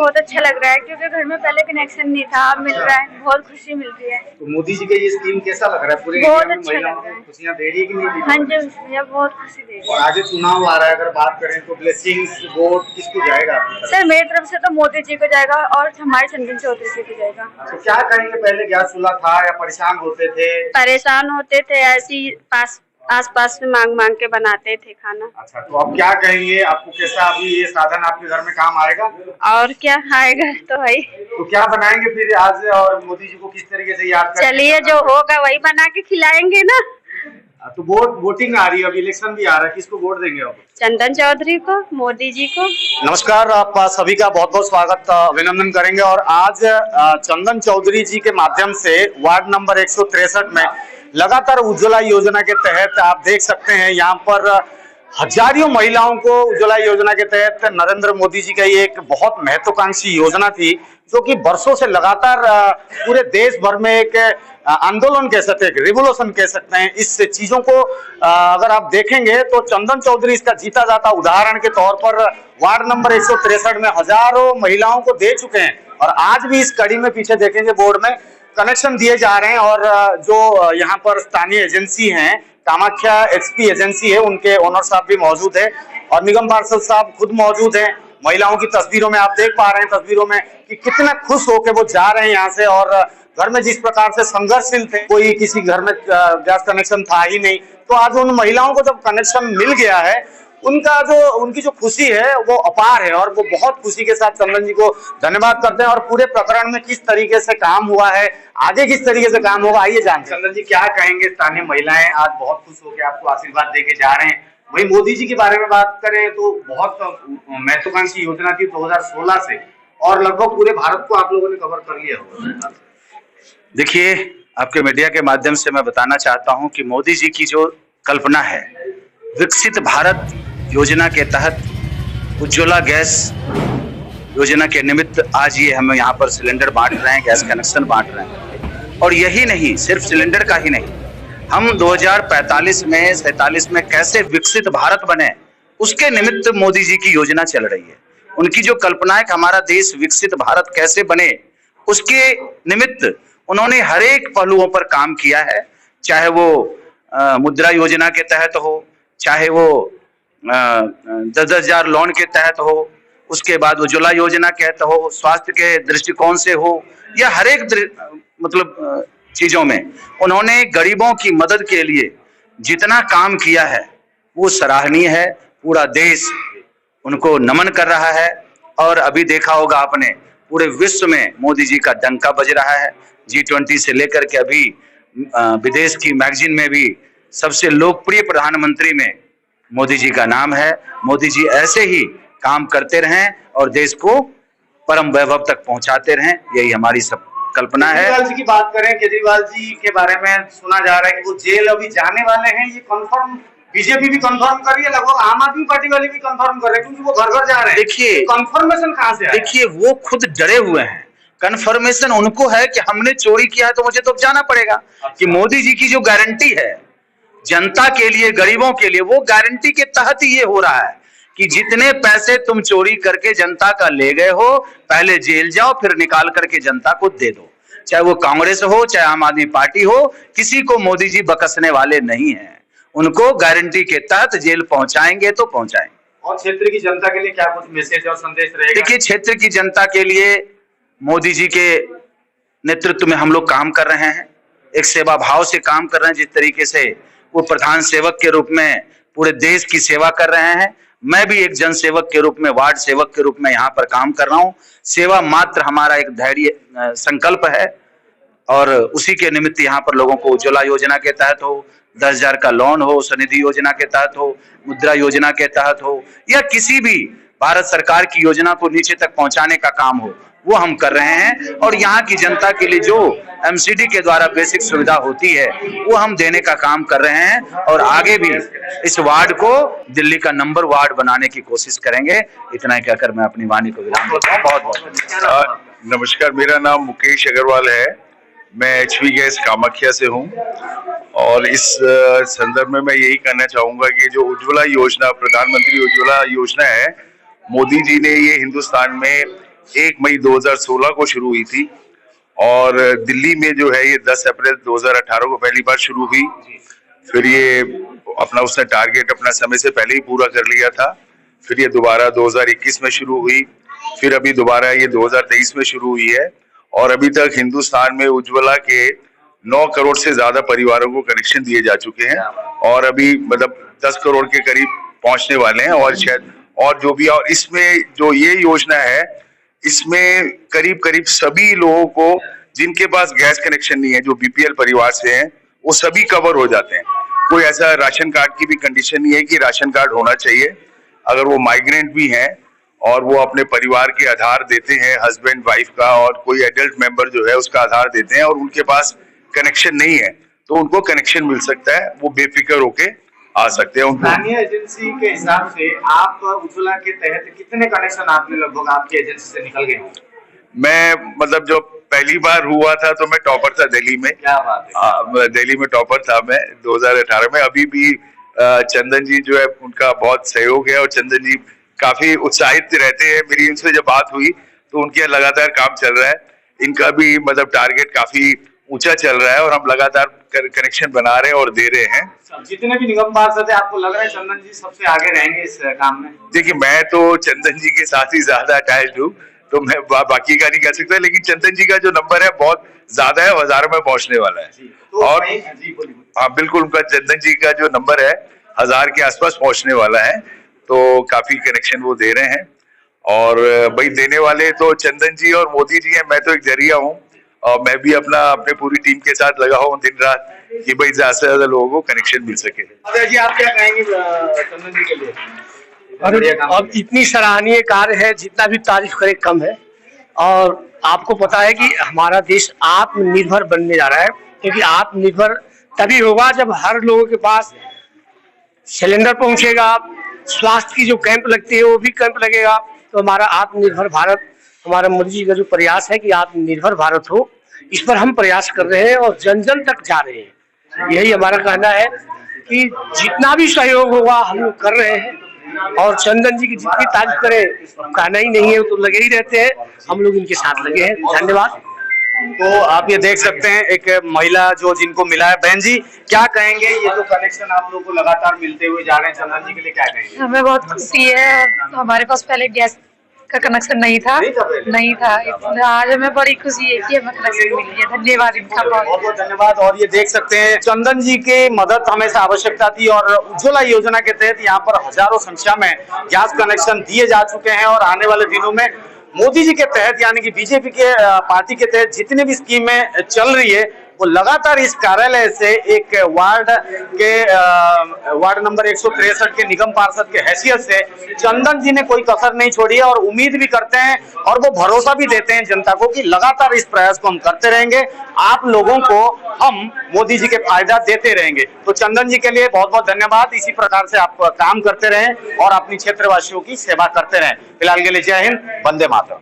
बहुत अच्छा लग रहा है क्योंकि घर में पहले कनेक्शन नहीं था, अब मिल रहा है, बहुत खुशी मिल रही है। तो मोदी जी का ये स्कीम कैसा लग रहा है? पूरे बहुत इंडिया में अच्छा महिलाओं लग रहा को है। खुशियां दे रही है कि नहीं दे हाँ रही? जी, ये बहुत खुशी दे रही और है। आगे चुनाव आ रहा है, अगर बात करें तो ब्लेसिंग्स वोट किसको जाएगा आपकी तरफ? सर मेरी तरफ से तो मोदी जी को जाएगा और हमारे चंदन चौधरी जी को जाएगा। तो क्या कहेंगे, पहले गैस चूल्हा था या परेशान होते थे? परेशान होते थे, ऐसी आस पास में मांग मांग के बनाते थे खाना। अच्छा, तो अब क्या कहेंगे, आपको कैसा अभी ये साधन आपके घर में काम आएगा? और क्या आएगा तो भाई। तो क्या बनाएंगे फिर आज, और मोदी जी को किस तरीके से याद करेंगे? चलिए जो होगा वही बना के खिलाएंगे ना। तो वोटिंग आ रही है, अब इलेक्शन भी आ रहा है, किसको वोट देंगे आप? चंदन चौधरी को, मोदी जी को। नमस्कार, आप सभी का बहुत बहुत स्वागत, अभिनंदन करेंगे। और आज चंदन चौधरी जी के माध्यम से वार्ड नंबर 163 में लगातार उज्ज्वला योजना के तहत आप देख सकते हैं, यहाँ पर हजारों महिलाओं को उज्ज्वला योजना के तहत नरेंद्र मोदी जी का ये एक बहुत महत्वाकांक्षी योजना थी, जो कि वर्षों से लगातार पूरे देश भर में एक आंदोलन कह सकते हैं, रिवोल्यूशन कह सकते हैं। इस चीजों को अगर आप देखेंगे तो चंदन चौधरी इसका जीता जाता उदाहरण के तौर पर वार्ड नंबर 163 में हजारों महिलाओं को दे चुके हैं। और आज भी इस कड़ी में पीछे देखेंगे बोर्ड में कनेक्शन दिए जा रहे हैं। और जो यहाँ पर स्थानीय एजेंसी हैं, कामाख्या एक्सपी एजेंसी है, उनके ओनर साहब भी मौजूद है और निगम पार्षद साहब खुद मौजूद हैं। महिलाओं की तस्वीरों में आप देख पा रहे हैं, तस्वीरों में कि कितना खुश होकर वो जा रहे हैं यहाँ से। और घर में जिस प्रकार से संघर्षशील थे, कोई किसी घर में गैस कनेक्शन था ही नहीं, तो आज उन महिलाओं को जब कनेक्शन मिल गया है, उनकी जो खुशी है वो अपार है। और वो बहुत खुशी के साथ चंदन जी को धन्यवाद करते हैं। और पूरे प्रकरण में किस तरीके से काम हुआ है, आगे किस तरीके से काम होगा, आइए जानते हैं। चंदन जी क्या कहेंगे, स्थानीय महिलाएं आज बहुत खुश होकर आपको आशीर्वाद देके जा रहे हैं। वही मोदी जी के बारे में बात करें तो बहुत महत्वाकांक्षी योजना थी 2016 से, और लगभग पूरे भारत को आप लोगों ने कवर कर लिया होगा। देखिए, आपके मीडिया के माध्यम से मैं बताना चाहता हूं कि मोदी जी की जो कल्पना है, विकसित भारत योजना के तहत उज्ज्वला गैस योजना के निमित्त आज ये हम यहाँ पर सिलेंडर बांट रहे हैं, गैस कनेक्शन बांट रहे हैं। और यही नहीं, सिर्फ सिलेंडर का ही नहीं, हम 2045 में 47 में कैसे विकसित भारत बने, उसके निमित्त मोदी जी की योजना चल रही है। उनकी जो कल्पना है कि हमारा देश विकसित भारत कैसे बने, उसके निमित्त उन्होंने हर एक पहलुओं पर काम किया है। चाहे वो मुद्रा योजना के तहत हो, चाहे वो 10,000 लोन के तहत हो, उसके बाद उज्ज्वला योजना के तहत हो, स्वास्थ्य के दृष्टिकोण से हो, या हर एक मतलब चीजों में उन्होंने गरीबों की मदद के लिए जितना काम किया है वो सराहनीय है। पूरा देश उनको नमन कर रहा है। और अभी देखा होगा आपने, पूरे विश्व में मोदी जी का डंका बज रहा है। G20 से लेकर के अभी विदेश की मैगजीन में भी सबसे लोकप्रिय प्रधानमंत्री में मोदी जी का नाम है। मोदी जी ऐसे ही काम करते रहें और देश को परम वैभव तक पहुंचाते रहें, यही हमारी सब कल्पना है। केजरीवाल जी की बात करें, केजरीवाल जी के बारे में सुना जा रहा है कि वो जेल अभी जाने वाले हैं। ये कंफर्म बीजेपी भी कंफर्म कर रही है, लगभग आम आदमी पार्टी वाले भी कंफर्म कर रहे हैं, क्योंकि वो घर घर जा रहे हैं। देखिए, कंफर्मेशन कहां से आया? देखिए, वो खुद डरे हुए हैं। कंफर्मेशन उनको है कि हमने चोरी किया है तो मुझे तो जाना पड़ेगा। कि मोदी जी की जो गारंटी है जनता के लिए, गरीबों के लिए, वो गारंटी के तहत ही ये हो रहा है कि जितने पैसे तुम चोरी करके जनता का ले गए हो, पहले जेल जाओ, फिर निकाल करके जनता को दे दो। चाहे वो कांग्रेस हो, चाहे आम आदमी पार्टी हो, किसी को मोदी जी बकसने वाले नहीं हैं। उनको गारंटी के तहत जेल पहुंचाएंगे तो पहुंचाएंगे। और क्षेत्र की जनता के लिए क्या कुछ मैसेज और संदेश रहेगा? देखिए, क्षेत्र की जनता के लिए मोदी जी के नेतृत्व में हम लोग काम कर रहे हैं, एक सेवा भाव से काम कर रहे हैं। जिस तरीके से वो प्रधान सेवक के रूप में पूरे देश की सेवा कर रहे हैं, मैं भी एक जन सेवक के रूप में, वार्ड सेवक के रूप में यहाँ पर काम कर रहा हूँ। सेवा मात्र हमारा एक धैर्य संकल्प है। और उसी के निमित्त यहाँ पर लोगों को उज्ज्वला योजना के तहत हो, 10,000 का लोन हो, स्वनिधि योजना के तहत हो, मुद्रा योजना के तहत हो, या किसी भी भारत सरकार की योजना को नीचे तक पहुंचाने का काम हो, वो हम कर रहे हैं। और यहाँ की जनता के लिए जो MCD के द्वारा बेसिक सुविधा होती है वो हम देने का काम कर रहे हैं। और आगे भी इस वार्ड को दिल्ली का नंबर वार्ड बनाने की कोशिश करेंगे। इतना कहकर मैं अपनी वाणी को विराम देता हूँ। बहुत बहुत नमस्कार, मेरा नाम मुकेश अग्रवाल है। मैं HP गैस कामाख्या से हूँ। और इस संदर्भ में मैं यही कहना चाहूँगा कि जो उज्ज्वला योजना, प्रधानमंत्री उज्ज्वला योजना है, मोदी जी ने ये हिंदुस्तान में 1 मई 2016 को शुरू हुई थी और दिल्ली में जो है ये 10 अप्रैल 2018 को पहली बार शुरू हुई। फिर ये अपना उसने टारगेट अपना समय से पहले ही पूरा कर लिया था। फिर ये दोबारा 2021 में शुरू हुई, फिर अभी दोबारा ये 2023 में शुरू हुई है और अभी तक हिंदुस्तान में उज्ज्वला के 9 करोड़ से ज्यादा परिवारों को कनेक्शन दिए जा चुके हैं और अभी मतलब 10 करोड़ के करीब पहुंचने वाले हैं और शायद और जो भी। और इसमें जो ये योजना है, इसमें करीब करीब सभी लोगों को जिनके पास गैस कनेक्शन नहीं है, जो बीपीएल परिवार से हैं, वो सभी कवर हो जाते हैं। कोई ऐसा राशन कार्ड की भी कंडीशन नहीं है कि राशन कार्ड होना चाहिए। अगर वो माइग्रेंट भी हैं और वो अपने परिवार के आधार देते हैं, हस्बैंड वाइफ का और कोई एडल्ट मेंबर जो है उसका आधार देते हैं और उनके पास कनेक्शन नहीं है, तो उनको कनेक्शन मिल सकता है, वो बेफिक्र होके आ सकते हैं। स्थानीय एजेंसी के हिसाब से आप उज्ज्वला के तहत कितने कनेक्शन आपने लगभग आपकी एजेंसी से निकल गए होंगे? मैं मतलब जो पहली बार हुआ था तो मैं टॉपर था दिल्ली में। क्या बात है। दिल्ली में टॉपर था मैं 2018 में। अभी भी चंदन जी जो है उनका बहुत सहयोग है और चंदन जी काफी उत्साहित रहते हैं। मेरी इनसे जब बात हुई तो उनके लगातार काम चल रहा है। इनका भी मतलब टारगेट काफी ऊंचा चल रहा है और हम लगातार कनेक्शन बना रहे हैं और दे रहे हैं। जितने भी निगम पार्षद है, आपको लग रहा है चंदन जी सबसे आगे रहेंगे इस काम में? देखिए, मैं तो चंदन जी के साथ ही ज्यादा अटैच्ड हूँ, तो मैं बाकी का नहीं कह सकता, लेकिन चंदन जी का जो नंबर है बहुत ज्यादा है, हजारों में पहुंचने वाला है। तो और हाँ बिल्कुल, उनका चंदन जी का जो नंबर है 1000 के आसपास पहुंचने वाला है, तो काफी कनेक्शन वो दे रहे हैं। और भाई देने वाले तो चंदन जी और मोदी जी हैं, मैं तो एक जरिया हूँ और मैं भी अपने पूरी टीम के साथ लगा हूँ दिन रात कि भाई ज्यादा से ज्यादा लोगों को कनेक्शन मिल सके। अजय जी, आप क्या कहेंगे चंदन जी के लिए? और इतनी सराहनीय कार्य है, जितना भी तारीफ करे कम है। और आपको पता है कि हमारा देश आत्मनिर्भर बनने जा रहा है, क्योंकि आत्मनिर्भर तभी होगा जब हर लोगों के पास सिलेंडर पहुंचेगा, स्वास्थ्य की जो कैंप लगती है वो भी कैंप लगेगा। तो हमारा आत्मनिर्भर भारत, हमारा मोदी जी का जो प्रयास है कि आत्मनिर्भर भारत हो, इस पर हम प्रयास कर रहे हैं और जन जन तक जा रहे हैं। यही हमारा कहना है कि जितना भी सहयोग होगा हम लोग कर रहे हैं। और चंदन जी की जितनी तारीफ करें कहना ही नहीं है, तो लगे ही रहते हैं, हम लोग इनके साथ लगे हैं। धन्यवाद। तो आप ये देख सकते हैं एक महिला जो जिनको मिला है। बहन जी, क्या कहेंगे? ये जो कनेक्शन आप लोगों को लगातार मिलते हुए जा रहे हैं, चंदन जी के लिए क्या कहेंगे? हमें बहुत खुशी है। हमारे पास पहले गैस का कनेक्शन नहीं था। आज हमें बड़ी खुशी है कि हमें कनेक्शन मिल गया। धन्यवाद इनका, बहुत बहुत धन्यवाद। और ये देख सकते हैं चंदन जी की मदद हमेशा आवश्यकता थी और उज्ज्वला योजना के तहत यहाँ पर हजारों संख्या में गैस कनेक्शन दिए जा चुके हैं। और आने वाले दिनों में मोदी जी के तहत यानी कि बीजेपी के पार्टी के तहत जितने भी स्कीमें चल रही है, वो लगातार इस कार्यालय से एक वार्ड नंबर 163 के निगम पार्षद के हैसियत से चंदन जी ने कोई कसर नहीं छोड़ी है। और उम्मीद भी करते हैं और वो भरोसा भी देते हैं जनता को कि लगातार इस प्रयास को हम करते रहेंगे, आप लोगों को हम मोदी जी के फायदा देते रहेंगे। तो चंदन जी के लिए बहुत बहुत धन्यवाद। इसी प्रकार से आप काम करते रहें और अपनी क्षेत्रवासियों की सेवा करते रहें। फिलहाल के लिए जय हिंद, वंदे मातरम।